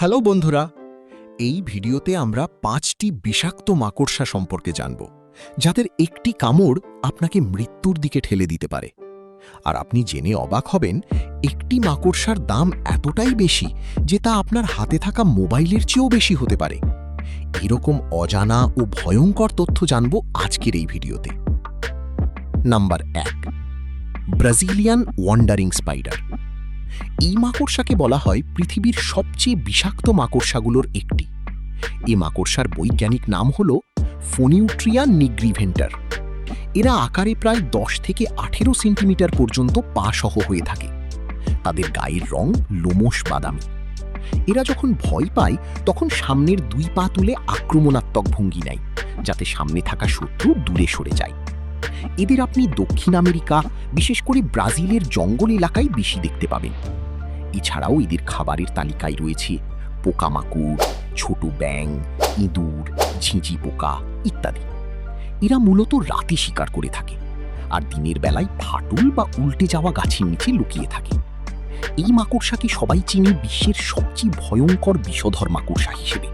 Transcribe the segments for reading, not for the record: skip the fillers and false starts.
Hello বন্ধুরা, এই ভিডিওতে আমরা 5টি বিষাক্ত মাকড়সা সম্পর্কে জানব, যাদের একটি কামড় আপনাকে মৃত্যুর দিকে ঠেলে দিতে পারে। আর আপনি জেনে অবাক হবেন, একটি মাকড়সার দাম এতটাই বেশি যে তা আপনার হাতে থাকা মোবাইলের চেয়েও বেশি হতে পারে। এরকম অজানা ও ভয়ঙ্কর তথ্য জানব আজকের এই ভিডিওতে। Number 1, Brazilian wandering spider. এই মাকড়সাকে বলা হয় পৃথিবীর সবচেয়ে বিষাক্ত মাকড়সাগুলোর একটি। এই মাকড়সার বৈজ্ঞানিক নাম হল ফোনিউট্রিয়া নিগ্রিভেন্টার। এরা আকারে প্রায় 10 থেকে 18 সেন্টিমিটার পর্যন্ত পা সহ হয়ে থাকে। তাদের গায়ের রং লোমশ বাদামি। এরা যখন ভয় পায় তখন সামনের 2 পা তুলে আক্রমণাত্মক ভঙ্গি নেয়, যাতে সামনে থাকা শত্রু দূরে সরে যায়। এদের আপনি দক্ষিণ আমেরিকা, বিশেষ করে ব্রাজিলের জঙ্গল এলাকায় বেশি দেখতে পাবেন। এছাড়াও এদের খাবারের তালিকায় রয়েছে পোকামাকড়, ছোট ব্যাঙ, ইঁদুর, ঝিঁঝি পোকা ইত্যাদি। এরা মূলত রাতে শিকার করে থাকে, আর দিনের বেলায় ফাটল বা উল্টে যাওয়া গাছের নিচে লুকিয়ে থাকে। এই মাকড়সাকে সবাই চিনে বিশ্বের সবচেয়ে ভয়ঙ্কর বিষধর মাকড়সা হিসেবে।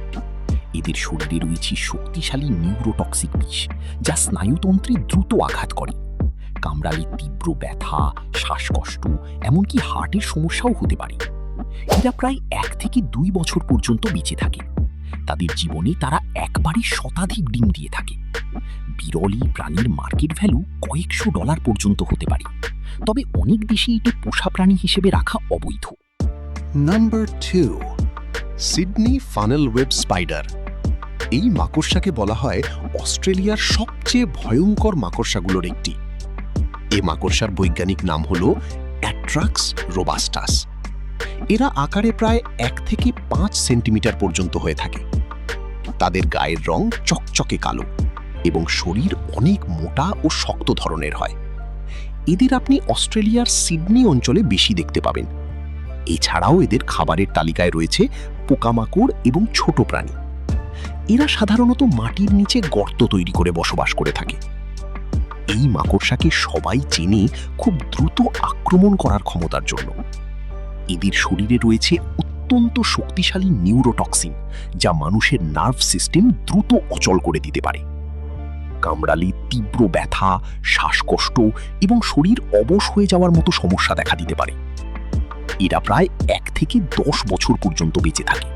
এদের শরীরে রয়েছে শক্তিশালী নিউরোটক্সিক বিষ, যা স্নায়ুতন্ত্রে দ্রুত আঘাত করে। কামড়ালে তীব্র ব্যথা, শ্বাসকষ্ট, এমনকি হার্টের সমস্যাও হতে পারে। এরা প্রায় 1 থেকে 2 বছর পর্যন্ত বেঁচে থাকে। তাদের জীবনে তারা একবারে শতাধিক ডিম দিয়ে থাকে। বিরল এই প্রাণীর মার্কেট ভ্যালু কয়েকশো ডলার পর্যন্ত হতে পারে, তবে অনেক দেশে এটি পোষা প্রাণী হিসেবে রাখা অবৈধ। Number 2, Sydney funnel web spider. এই মাকড়সাকে বলা হয় অস্ট্রেলিয়ার সবচেয়ে ভয়ঙ্কর মাকড়সাগুলোর একটি। এই মাকড়সার বৈজ্ঞানিক নাম হল অ্যাট্রাক্স রোবাস্টাস। এরা আকারে প্রায় 1 থেকে 5 সেন্টিমিটার পর্যন্ত হয়ে থাকে। তাদের গায়ের রং চকচকে কালো এবং শরীর অনেক মোটা ও শক্ত ধরনের হয়। এদের আপনি অস্ট্রেলিয়ার সিডনি অঞ্চলে বেশি দেখতে পাবেন। এছাড়াও এদের খাবারের তালিকায় রয়েছে পোকামাকড় এবং ছোট প্রাণী। এরা সাধারণত মাটির নিচে গর্ত তৈরি করে বসবাস করে থাকে। এই মাকড়সাকে সবাই চেনে খুব দ্রুত আক্রমণ করার ক্ষমতার জন্য। এদের শরীরে রয়েছে অত্যন্ত শক্তিশালী নিউরোটক্সিন, যা মানুষের নার্ভ সিস্টেম দ্রুত অচল করে দিতে পারে। কামড়ালে তীব্র ব্যথা, শ্বাসকষ্ট এবং শরীর অবশ হয়ে যাওয়ার মতো সমস্যা দেখা দিতে পারে। এরা প্রায় 1 থেকে 10 বছর পর্যন্ত বেঁচে থাকে।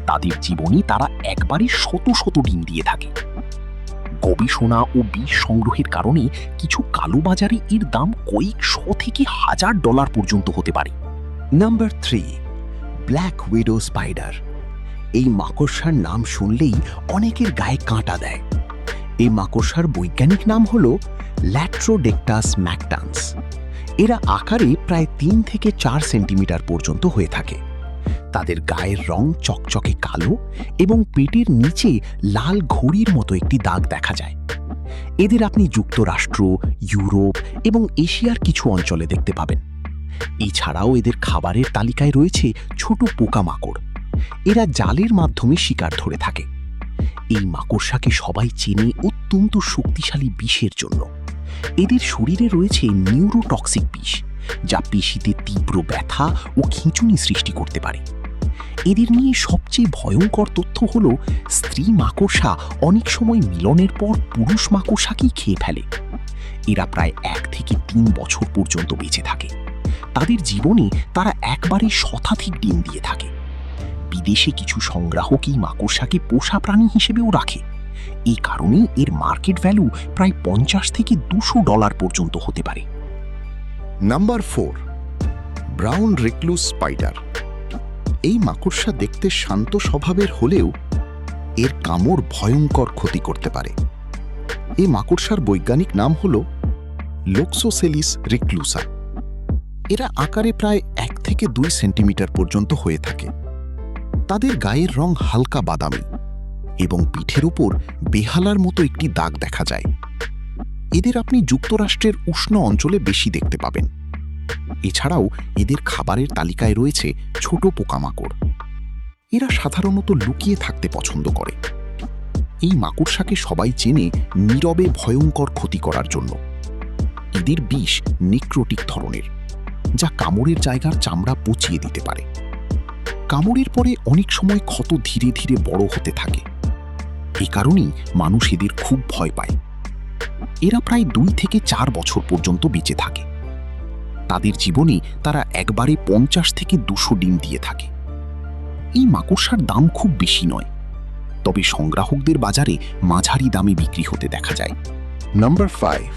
তাদের জীবনে তারা একবারে শত শত ডিম দিয়ে থাকে। গবেষণা ও বিষ সংগ্রহের কারণে কিছু কালোবাজারে এর দাম কয়েকশো থেকে $1000 পর্যন্ত হতে পারে। Number 3, black widow spider. এই মাকড়সার নাম শুনলেই অনেকের গায়ে কাঁটা দেয়। এই মাকড়সার বৈজ্ঞানিক নাম হল ল্যাট্রোডেক্টাস ম্যাকটান্স। এরা আকারে প্রায় 3 থেকে 4 সেন্টিমিটার পর্যন্ত হয়ে থাকে। তাদের গায়ের রং চকচকে কালো এবং পেটের নিচে লাল ঘড়ির মতো একটি দাগ দেখা যায়। এদের আপনি যুক্তরাষ্ট্র, ইউরোপ এবং এশিয়ার কিছু অঞ্চলে দেখতে পাবেন। এছাড়াও এদের খাবারের তালিকায় রয়েছে ছোট পোকামাকড়। এরা জালের মাধ্যমে শিকার ধরে থাকে। এই মাকড়সাকে সবাই চেনে অত্যন্ত শক্তিশালী বিষের জন্য। এদের শরীরে রয়েছে নিউরোটক্সিক বিষ, যা পেশিতে তীব্র ব্যথা ও খিঁচুনি সৃষ্টি করতে পারে। এদের নিয়ে সবচেয়ে ভয়ঙ্কর তথ্য হল, স্ত্রী মাকড়সা অনেক সময় মিলনের পর পুরুষ মাকড়সাকেই খেয়ে ফেলে। এরা প্রায় 1 থেকে 3 বছর পর্যন্ত বেঁচে থাকে। তাদের জীবনে তারা একবারে শতাধিক ডিম দিয়ে থাকে। বিদেশে কিছু সংগ্রাহক এই মাকড়সাকে পোষা প্রাণী হিসেবেও রাখে। এই কারণেই এর মার্কেট ভ্যালু প্রায় $50 থেকে $200 পর্যন্ত হতে পারে। Number 4, brown recluse spider. এই মাকড়সা দেখতে শান্ত স্বভাবের হলেও এর কামড় ভয়ঙ্কর ক্ষতি করতে পারে। এই মাকড়সার বৈজ্ঞানিক নাম হল লোক্সোসেলিস রিক্লুসা। এরা আকারে প্রায় 1 থেকে 2 সেন্টিমিটার পর্যন্ত হয়ে থাকে। তাদের গায়ের রং হালকা বাদামি এবং পিঠের উপর বেহালার মতো একটি দাগ দেখা যায়। এদের আপনি যুক্তরাষ্ট্রের উষ্ণ অঞ্চলে বেশি দেখতে পাবেন। এছাড়াও এদের খাবারের তালিকায় রয়েছে ছোট পোকামাকড়। এরা সাধারণত লুকিয়ে থাকতে পছন্দ করে। এই মাকড়সাকে সবাই চেনে নীরবে ভয়ঙ্কর ক্ষতি করার জন্য। এদের বিষ নেক্রোটিক ধরনের, যা কামড়ের জায়গার চামড়া পচিয়ে দিতে পারে। কামড়ের পরে অনেক সময় ক্ষত ধীরে ধীরে বড় হতে থাকে। এ কারণেই মানুষ এদের খুব ভয় পায়। এরা প্রায় 2 থেকে 4 বছর পর্যন্ত বেঁচে থাকে। তাদের জীবনে তারা একবারে 50 থেকে 200 ডিম দিয়ে থাকে। এই মাকড়সার দাম খুব বেশি নয়, তবে সংগ্রাহকদের বাজারে মাঝারি দামে বিক্রি হতে দেখা যায়। নাম্বার 5,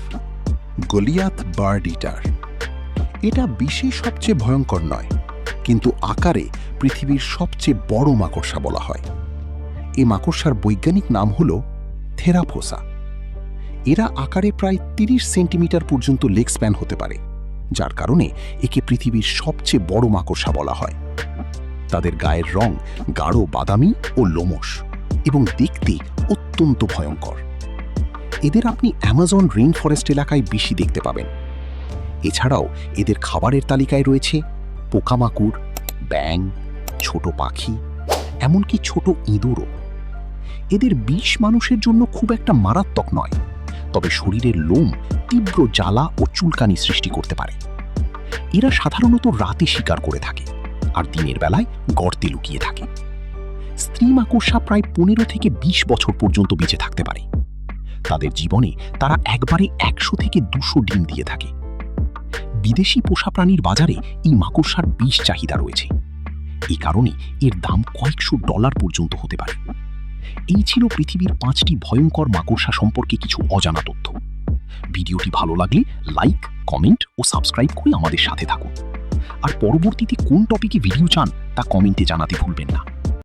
গলিয়াথ বার্ড ইটার। এটা বিষে সবচেয়ে ভয়ঙ্কর নয়, কিন্তু আকারে পৃথিবীর সবচেয়ে বড় মাকড়সা বলা হয়। এই মাকড়সার বৈজ্ঞানিক নাম হল থেরাফোসা। এরা আকারে প্রায় 30 সেন্টিমিটার পর্যন্ত লেগ স্প্যান হতে পারে, যার কারণে একে পৃথিবীর সবচেয়ে বড় মাকড়সা বলা হয়। তাদের গায়ের রং গাঢ় বাদামি ও লোমশ এবং দেখতে অত্যন্ত ভয়ঙ্কর। এদের আপনি অ্যামাজন রেইন ফরেস্ট এলাকায় বেশি দেখতে পাবেন। এছাড়াও এদের খাবারের তালিকায় রয়েছে পোকামাকড়, ব্যাঙ, ছোট পাখি, এমনকি ছোট ইঁদুরও। এদের বিষ মানুষের জন্য খুব একটা মারাত্মক নয়, তবে শরীরের লোম তীব্র জ্বালা ও চুলকানি সৃষ্টি করতে পারে। এরা সাধারণত রাতে শিকার করে থাকে আর দিনের বেলায় গর্তে লুকিয়ে থাকে। স্ত্রী মাকড়সা প্রায় 15 থেকে 20 বছর পর্যন্ত বেঁচে থাকতে পারে। তাদের জীবনে তারা একবারে 100 থেকে 200 ডিম দিয়ে থাকে। বিদেশি পোষা প্রাণীর বাজারে এই মাকড়সার বেশ চাহিদা রয়েছে। এই কারণে এর দাম কয়েকশো ডলার পর্যন্ত হতে পারে। এই ছিল পৃথিবীর 5টি ভয়ঙ্কর মাকড়সা সম্পর্কে কিছু অজানা তথ্য। ভিডিওটি ভালো লাগলে লাইক, কমেন্ট ও সাবস্ক্রাইব করে আমাদের সাথে থাকুন। আর পরবর্তীতে কোন টপিকে ভিডিও চান তা কমেন্টে জানাতে ভুলবেন না।